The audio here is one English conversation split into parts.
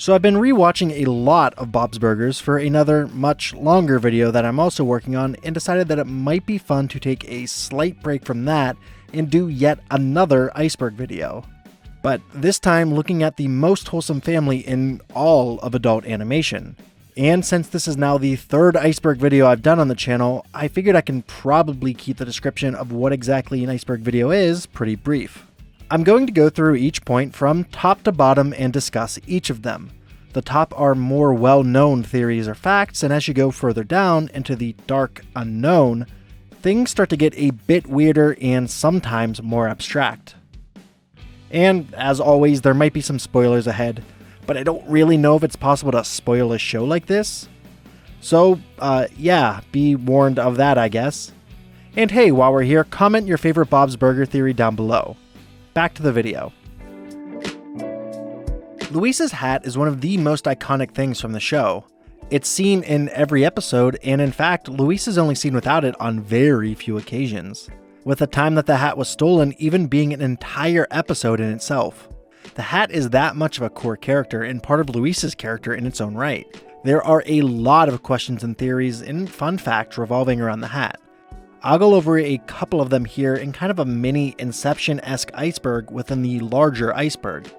So I've been rewatching a lot of Bob's Burgers for another much longer video that I'm also working on, and decided that it might be fun to take a slight break from that and do yet another Iceberg video. But this time looking at the most wholesome family in all of adult animation. And since this is now the third Iceberg video I've done on the channel, I figured I can probably keep the description of what exactly an Iceberg video is pretty brief. I'm going to go through each point from top to bottom and discuss each of them. The top are more well-known theories or facts, and as you go further down into the dark unknown, things start to get a bit weirder and sometimes more abstract. And as always, there might be some spoilers ahead, but I don't really know if it's possible to spoil a show like this. So, yeah, be warned of that, I guess. And hey, while we're here, comment your favorite Bob's Burger theory down below. Back to the video. Louise's hat is one of the most iconic things from the show. It's seen in every episode, and in fact, Louise is only seen without it on very few occasions, with the time that the hat was stolen even being an entire episode in itself. The hat is that much of a core character and part of Louise's character in its own right. There are a lot of questions and theories and fun facts revolving around the hat. I'll go over a couple of them here in kind of a mini Inception-esque iceberg within the larger iceberg.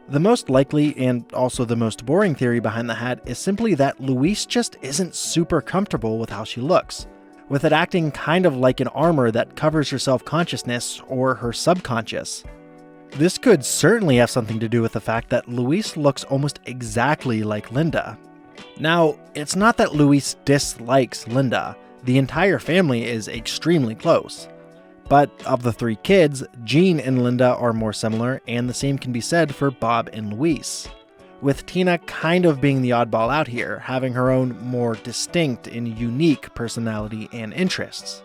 The most likely and also the most boring theory behind the hat is simply that Louise just isn't super comfortable with how she looks, with it acting kind of like an armor that covers her self-consciousness or her subconscious. This could certainly have something to do with the fact that Louise looks almost exactly like Linda. Now, it's not that Louise dislikes Linda. The entire family is extremely close. But of the three kids, Jean and Linda are more similar, and the same can be said for Bob and Louise, with Tina kind of being the oddball out here, having her own more distinct and unique personality and interests.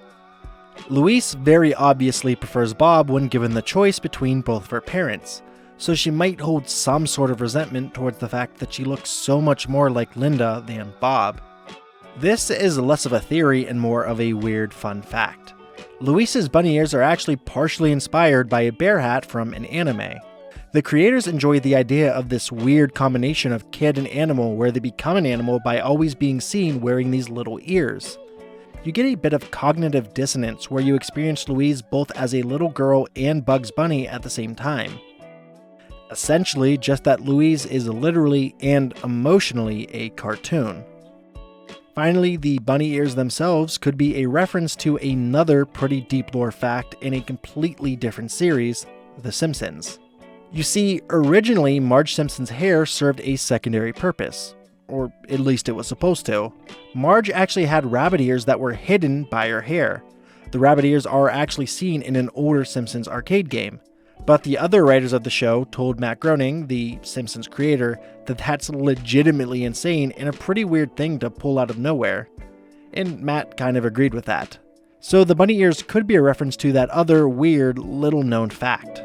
Louise very obviously prefers Bob when given the choice between both of her parents, so she might hold some sort of resentment towards the fact that she looks so much more like Linda than Bob. This is less of a theory and more of a weird fun fact. Louise's bunny ears are actually partially inspired by a bear hat from an anime. The creators enjoyed the idea of this weird combination of kid and animal where they become an animal by always being seen wearing these little ears. You get a bit of cognitive dissonance where you experience Louise both as a little girl and Bugs Bunny at the same time. Essentially, just that Louise is literally and emotionally a cartoon. Finally, the bunny ears themselves could be a reference to another pretty deep lore fact in a completely different series, The Simpsons. You see, originally Marge Simpson's hair served a secondary purpose, or at least it was supposed to. Marge actually had rabbit ears that were hidden by her hair. The rabbit ears are actually seen in an older Simpsons arcade game. But the other writers of the show told Matt Groening, the Simpsons creator, that that's legitimately insane and a pretty weird thing to pull out of nowhere. And Matt kind of agreed with that. So the bunny ears could be a reference to that other weird, little-known fact.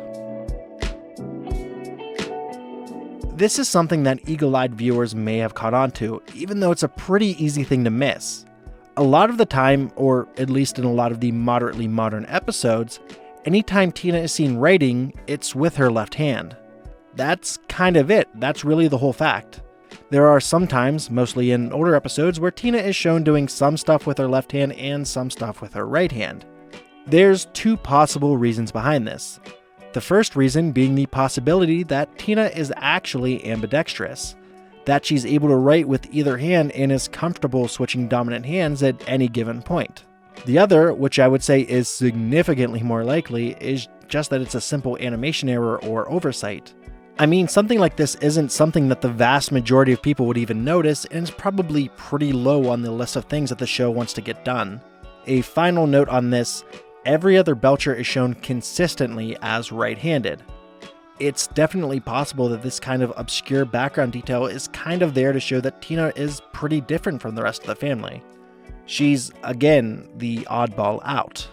This is something that eagle-eyed viewers may have caught on to, even though it's a pretty easy thing to miss. A lot of the time, or at least in a lot of the moderately modern episodes, anytime Tina is seen writing, it's with her left hand. That's kind of it. That's really the whole fact. There are some times, mostly in older episodes, where Tina is shown doing some stuff with her left hand and some stuff with her right hand. There's two possible reasons behind this. The first reason being the possibility that Tina is actually ambidextrous, that she's able to write with either hand and is comfortable switching dominant hands at any given point. The other, which I would say is significantly more likely, is just that it's a simple animation error or oversight. I mean, something like this isn't something that the vast majority of people would even notice, and is probably pretty low on the list of things that the show wants to get done. A final note on this, every other Belcher is shown consistently as right-handed. It's definitely possible that this kind of obscure background detail is kind of there to show that Tina is pretty different from the rest of the family. She's, again, the oddball out.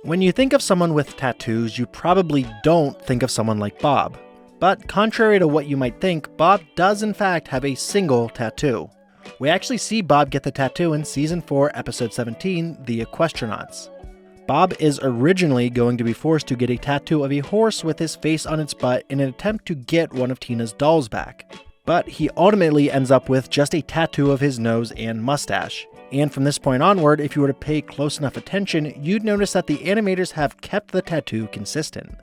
When you think of someone with tattoos, you probably don't think of someone like Bob. But contrary to what you might think, Bob does in fact have a single tattoo. We actually see Bob get the tattoo in Season 4, Episode 17, The Equestronauts. Bob is originally going to be forced to get a tattoo of a horse with his face on its butt in an attempt to get one of Tina's dolls back. But he ultimately ends up with just a tattoo of his nose and mustache. And from this point onward, if you were to pay close enough attention, you'd notice that the animators have kept the tattoo consistent.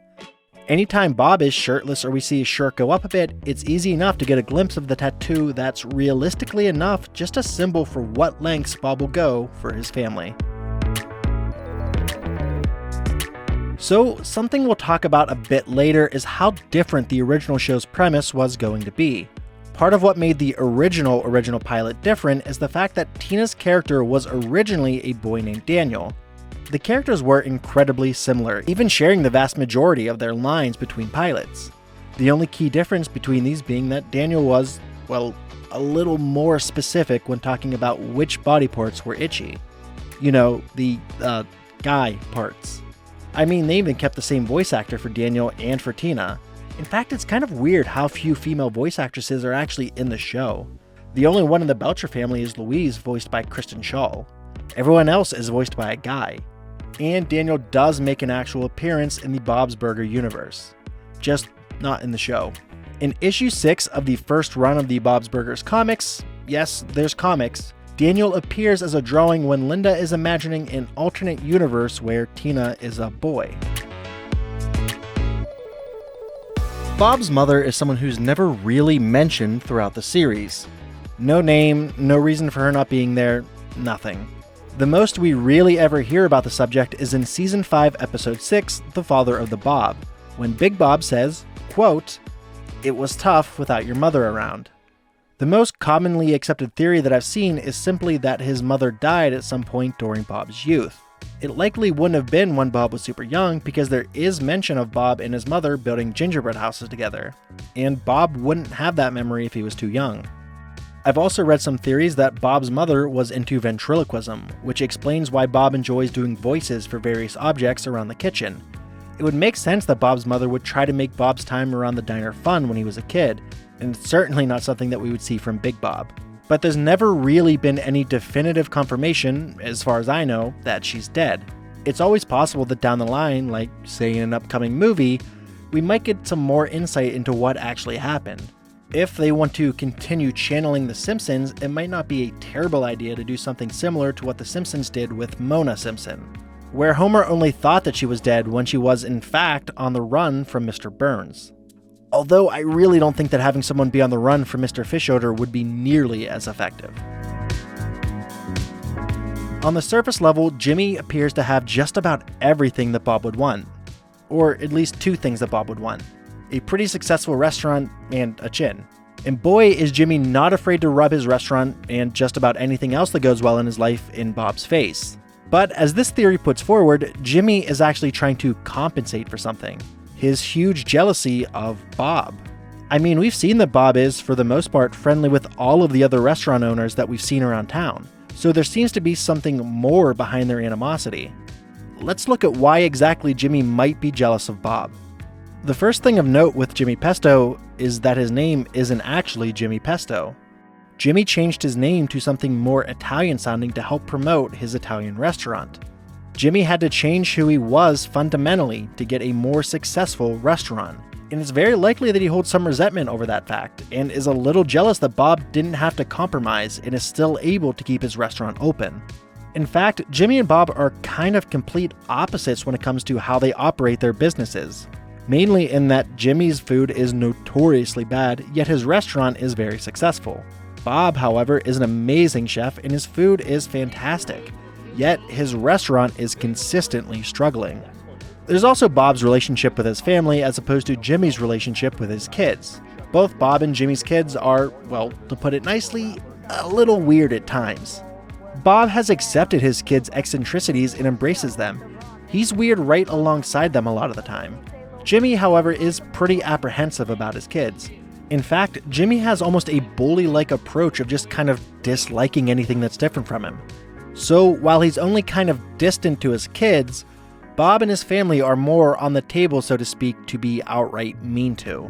Anytime Bob is shirtless or we see his shirt go up a bit, it's easy enough to get a glimpse of the tattoo that's realistically enough just a symbol for what lengths Bob will go for his family. So, something we'll talk about a bit later is how different the original show's premise was going to be. Part of what made the original pilot different is the fact that Tina's character was originally a boy named Daniel. The characters were incredibly similar, even sharing the vast majority of their lines between pilots. The only key difference between these being that Daniel was, well, a little more specific when talking about which body parts were itchy. You know, the guy parts. I mean, they even kept the same voice actor for Daniel and for Tina. In fact, it's kind of weird how few female voice actresses are actually in the show. The only one in the Belcher family is Louise, voiced by Kristen Schaal. Everyone else is voiced by a guy. And Daniel does make an actual appearance in the Bob's Burger universe. Just not in the show. In issue 6 of the first run of the Bob's Burgers comics, yes, there's comics, Daniel appears as a drawing when Linda is imagining an alternate universe where Tina is a boy. Bob's mother is someone who's never really mentioned throughout the series. No name, no reason for her not being there, nothing. The most we really ever hear about the subject is in Season 5, Episode 6, The Father of the Bob, when Big Bob says, quote, "It was tough without your mother around." The most commonly accepted theory that I've seen is simply that his mother died at some point during Bob's youth. It likely wouldn't have been when Bob was super young because there is mention of Bob and his mother building gingerbread houses together, and Bob wouldn't have that memory if he was too young. I've also read some theories that Bob's mother was into ventriloquism, which explains why Bob enjoys doing voices for various objects around the kitchen. It would make sense that Bob's mother would try to make Bob's time around the diner fun when he was a kid, and it's certainly not something that we would see from Big Bob. But there's never really been any definitive confirmation, as far as I know, that she's dead. It's always possible that down the line, like say in an upcoming movie, we might get some more insight into what actually happened. If they want to continue channeling The Simpsons, it might not be a terrible idea to do something similar to what The Simpsons did with Mona Simpson, where Homer only thought that she was dead when she was in fact on the run from Mr. Burns. Although I really don't think that having someone be on the run from Mr. Fischoeder would be nearly as effective. On the surface level, Jimmy appears to have just about everything that Bob would want. Or at least two things that Bob would want. A pretty successful restaurant and a chin. And boy, is Jimmy not afraid to rub his restaurant and just about anything else that goes well in his life in Bob's face. But as this theory puts forward, Jimmy is actually trying to compensate for something. His huge jealousy of Bob. I mean, we've seen that Bob is, for the most part, friendly with all of the other restaurant owners that we've seen around town. So there seems to be something more behind their animosity. Let's look at why exactly Jimmy might be jealous of Bob. The first thing of note with Jimmy Pesto is that his name isn't actually Jimmy Pesto. Jimmy changed his name to something more Italian sounding to help promote his Italian restaurant. Jimmy had to change who he was fundamentally to get a more successful restaurant, and it's very likely that he holds some resentment over that fact, and is a little jealous that Bob didn't have to compromise and is still able to keep his restaurant open. In fact, Jimmy and Bob are kind of complete opposites when it comes to how they operate their businesses, mainly in that Jimmy's food is notoriously bad, yet his restaurant is very successful. Bob, however, is an amazing chef and his food is fantastic. Yet his restaurant is consistently struggling. There's also Bob's relationship with his family as opposed to Jimmy's relationship with his kids. Both Bob and Jimmy's kids are, well, to put it nicely, a little weird at times. Bob has accepted his kids' eccentricities and embraces them. He's weird right alongside them a lot of the time. Jimmy, however, is pretty apprehensive about his kids. In fact, Jimmy has almost a bully-like approach of just kind of disliking anything that's different from him. So while he's only kind of distant to his kids, Bob and his family are more on the table, so to speak, to be outright mean to.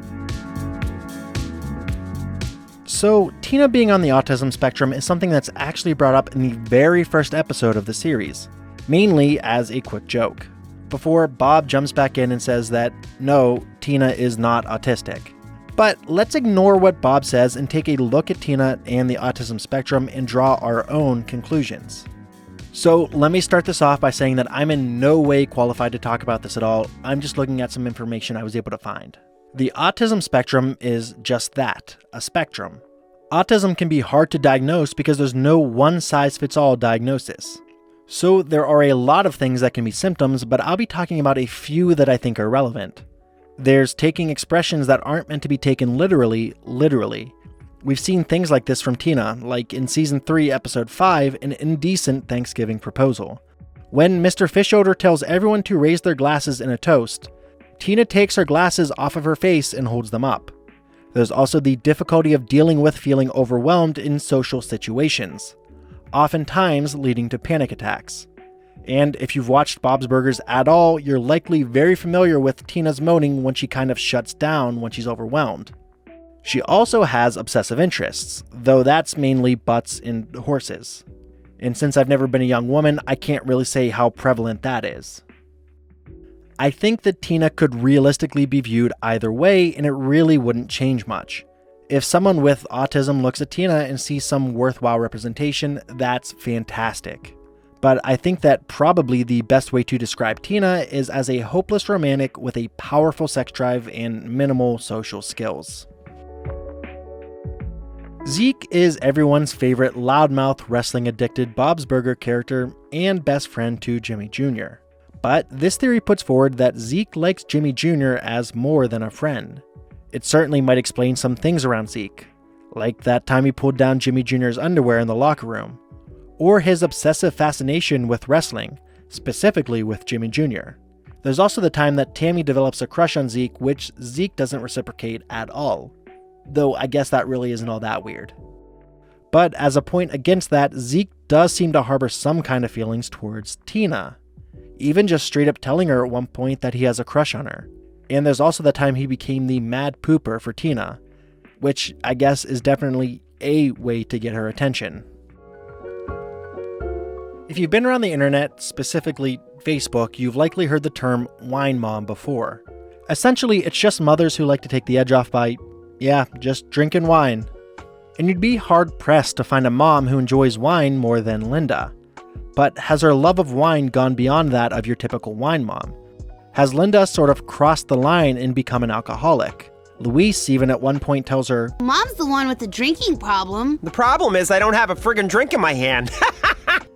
So Tina being on the autism spectrum is something that's actually brought up in the very first episode of the series. mainly as a quick joke, before Bob jumps back in and says that, no, Tina is not autistic. But let's ignore what Bob says and take a look at Tina and the autism spectrum and draw our own conclusions. So let me start this off by saying that I'm in no way qualified to talk about this at all. I'm just looking at some information I was able to find. The autism spectrum is just that, a spectrum. Autism can be hard to diagnose because there's no one-size-fits-all diagnosis. So there are a lot of things that can be symptoms, but I'll be talking about a few that I think are relevant. There's taking expressions that aren't meant to be taken literally. We've seen things like this from Tina, like in Season 3, Episode 5, An Indecent Thanksgiving Proposal. When Mr. Fishoder tells everyone to raise their glasses in a toast, Tina takes her glasses off of her face and holds them up. There's also the difficulty of dealing with feeling overwhelmed in social situations, oftentimes leading to panic attacks. And if you've watched Bob's Burgers at all, you're likely very familiar with Tina's moaning when she kind of shuts down when she's overwhelmed. She also has obsessive interests, though that's mainly butts and horses. And since I've never been a young woman, I can't really say how prevalent that is. I think that Tina could realistically be viewed either way, and it really wouldn't change much. If someone with autism looks at Tina and sees some worthwhile representation, that's fantastic. But I think that probably the best way to describe Tina is as a hopeless romantic with a powerful sex drive and minimal social skills. Zeke is everyone's favorite loudmouth, wrestling-addicted Bob's Burger character and best friend to Jimmy Jr. But this theory puts forward that Zeke likes Jimmy Jr. as more than a friend. It certainly might explain some things around Zeke, like that time he pulled down Jimmy Jr.'s underwear in the locker room, or his obsessive fascination with wrestling, specifically with Jimmy Jr. There's also the time that Tammy develops a crush on Zeke, which Zeke doesn't reciprocate at all. Though I guess that really isn't all that weird. But as a point against that, Zeke does seem to harbor some kind of feelings towards Tina, even just straight up telling her at one point that he has a crush on her. And there's also the time he became the mad pooper for Tina, which I guess is definitely a way to get her attention. If you've been around the internet, specifically Facebook, you've likely heard the term wine mom before. Essentially, it's just mothers who like to take the edge off by, just drinking wine. And you'd be hard-pressed to find a mom who enjoys wine more than Linda. But has her love of wine gone beyond that of your typical wine mom? Has Linda sort of crossed the line and become an alcoholic? Louise even at one point tells her, Mom's the one with the drinking problem. The problem is I don't have a friggin' drink in my hand.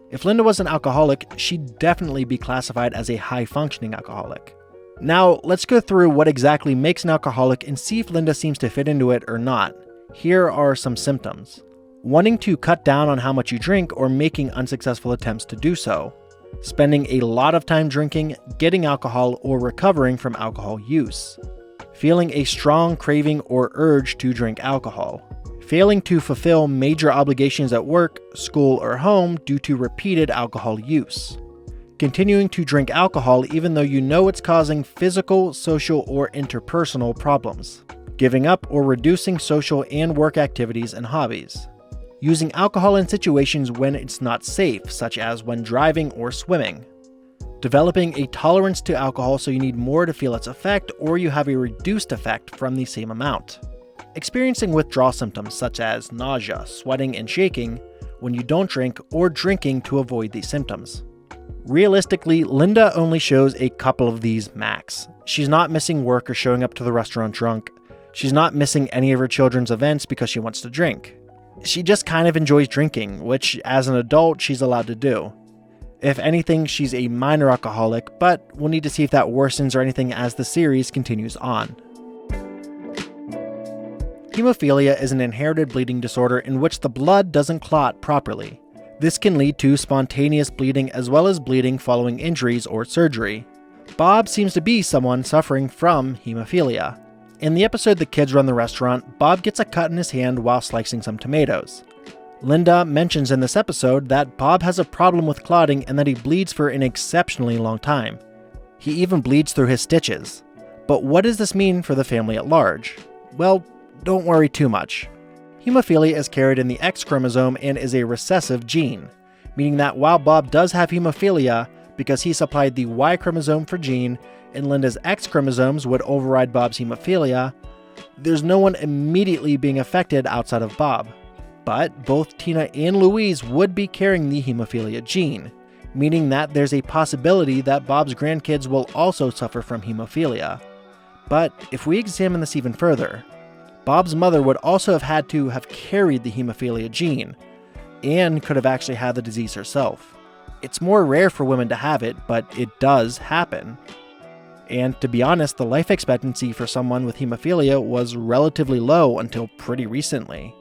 If Linda was an alcoholic, she'd definitely be classified as a high-functioning alcoholic. Now, let's go through what exactly makes an alcoholic and see if Linda seems to fit into it or not. Here are some symptoms. Wanting to cut down on how much you drink or making unsuccessful attempts to do so. Spending a lot of time drinking, getting alcohol, or recovering from alcohol use. Feeling a strong craving or urge to drink alcohol. Failing to fulfill major obligations at work, school, or home due to repeated alcohol use. Continuing to drink alcohol even though you know it's causing physical, social, or interpersonal problems. Giving up or reducing social and work activities and hobbies. Using alcohol in situations when it's not safe, such as when driving or swimming. Developing a tolerance to alcohol so you need more to feel its effect, or you have a reduced effect from the same amount. Experiencing withdrawal symptoms such as nausea, sweating, and shaking when you don't drink, or drinking to avoid these symptoms. Realistically, Linda only shows a couple of these max. She's not missing work or showing up to the restaurant drunk. She's not missing any of her children's events because she wants to drink. She just kind of enjoys drinking, which as an adult she's allowed to do. If anything, she's a minor alcoholic, but we'll need to see if that worsens or anything as the series continues on. Hemophilia is an inherited bleeding disorder in which the blood doesn't clot properly. This can lead to spontaneous bleeding as well as bleeding following injuries or surgery. Bob seems to be someone suffering from hemophilia. In the episode The Kids Run the Restaurant, Bob gets a cut in his hand while slicing some tomatoes. Linda mentions in this episode that Bob has a problem with clotting and that he bleeds for an exceptionally long time. He even bleeds through his stitches. But what does this mean for the family at large? Well, don't worry too much. Hemophilia is carried in the X chromosome and is a recessive gene, meaning that while Bob does have hemophilia, because he supplied the Y chromosome for Jean and Linda's X chromosomes would override Bob's hemophilia, there's no one immediately being affected outside of Bob. But both Tina and Louise would be carrying the hemophilia gene, meaning that there's a possibility that Bob's grandkids will also suffer from hemophilia. But if we examine this even further, Bob's mother would also have had to have carried the hemophilia gene, and could have actually had the disease herself. It's more rare for women to have it, but it does happen. And to be honest, the life expectancy for someone with hemophilia was relatively low until pretty recently.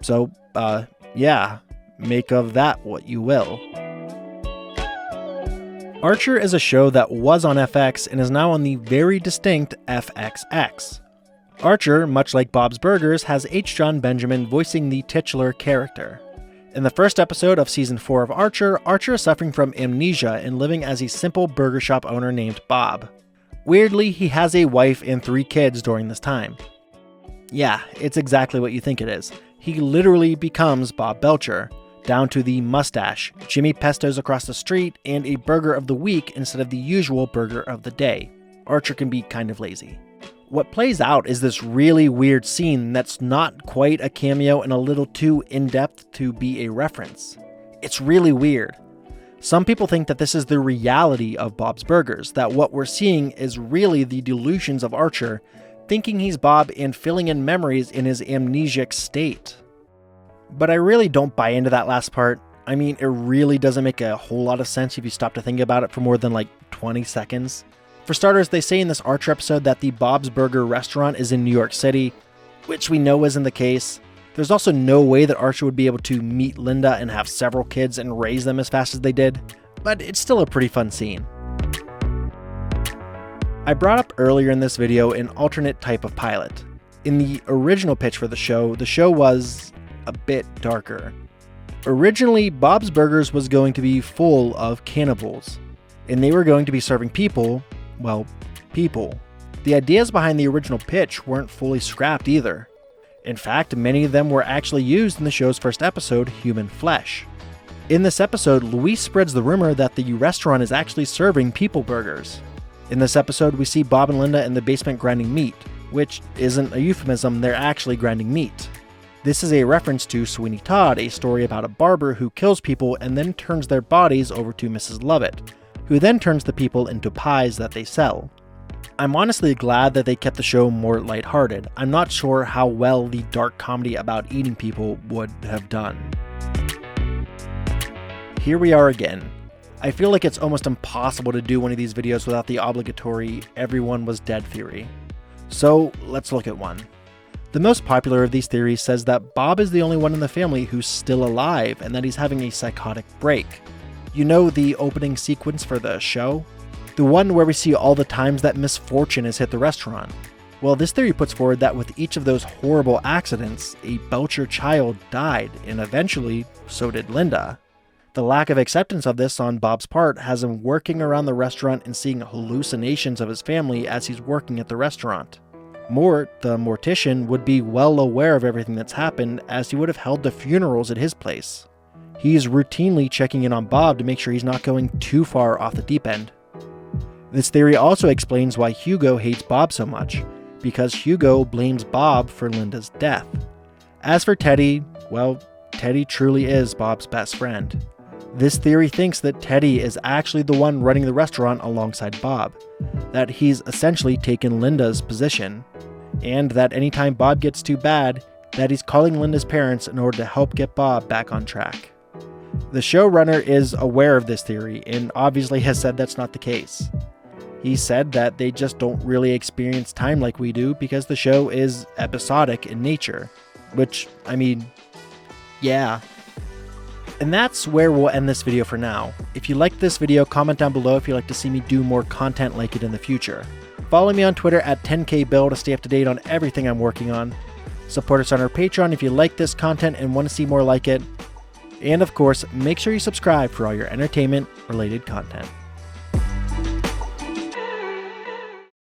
So, yeah, make of that what you will. Archer is a show that was on FX and is now on the very distinct FXX. Archer, much like Bob's Burgers, has H. Jon Benjamin voicing the titular character. In the first episode of Season 4 of Archer, Archer is suffering from amnesia and living as a simple burger shop owner named Bob. Weirdly, he has a wife and 3 kids during this time. Yeah, it's exactly what you think it is. He literally becomes Bob Belcher, down to the mustache, Jimmy Pestos across the street, and a burger of the week instead of the usual burger of the day. Archer can be kind of lazy. What plays out is this really weird scene that's not quite a cameo and a little too in-depth to be a reference. It's really weird. Some people think that this is the reality of Bob's Burgers, that what we're seeing is really the delusions of Archer, thinking he's Bob and filling in memories in his amnesic state. But I really don't buy into that last part. I mean, it really doesn't make a whole lot of sense if you stop to think about it for more than like 20 seconds. For starters, they say in this Archer episode that the Bob's Burger restaurant is in New York City, which we know isn't the case. There's also no way that Archer would be able to meet Linda and have several kids and raise them as fast as they did, but it's still a pretty fun scene. I brought up earlier in this video an alternate type of pilot. In the original pitch for the show was a bit darker. Originally, Bob's Burgers was going to be full of cannibals, and they were going to be serving people. The ideas behind the original pitch weren't fully scrapped either. In fact, many of them were actually used in the show's first episode, Human Flesh. In this episode, Louise spreads the rumor that the restaurant is actually serving people burgers. In this episode, we see Bob and Linda in the basement grinding meat, which isn't a euphemism, they're actually grinding meat. This is a reference to Sweeney Todd, a story about a barber who kills people and then turns their bodies over to Mrs. Lovett, who then turns the people into pies that they sell. I'm honestly glad that they kept the show more lighthearted. I'm not sure how well the dark comedy about eating people would have done. Here we are again. I feel like it's almost impossible to do one of these videos without the obligatory everyone was dead theory. So let's look at one. The most popular of these theories says that Bob is the only one in the family who's still alive and that he's having a psychotic break. You know the opening sequence for the show? The one where we see all the times that misfortune has hit the restaurant. Well, this theory puts forward that with each of those horrible accidents, a Belcher child died, and eventually, so did Linda. The lack of acceptance of this on Bob's part has him working around the restaurant and seeing hallucinations of his family as he's working at the restaurant. Mort, the mortician, would be well aware of everything that's happened as he would have held the funerals at his place. He's routinely checking in on Bob to make sure he's not going too far off the deep end. This theory also explains why Hugo hates Bob so much, because Hugo blames Bob for Linda's death. As for Teddy, well, Teddy truly is Bob's best friend. This theory thinks that Teddy is actually the one running the restaurant alongside Bob, that he's essentially taken Linda's position, and that anytime Bob gets too bad, that he's calling Linda's parents in order to help get Bob back on track. The showrunner is aware of this theory and obviously has said that's not the case. He said that they just don't really experience time like we do because the show is episodic in nature, which, I mean, yeah. And that's where we'll end this video for now. If you liked this video, comment down below if you'd like to see me do more content like it in the future. Follow me on Twitter at 10kbill to stay up to date on everything I'm working on. Support us on our Patreon if you like this content and want to see more like it. And of course, make sure you subscribe for all your entertainment-related content.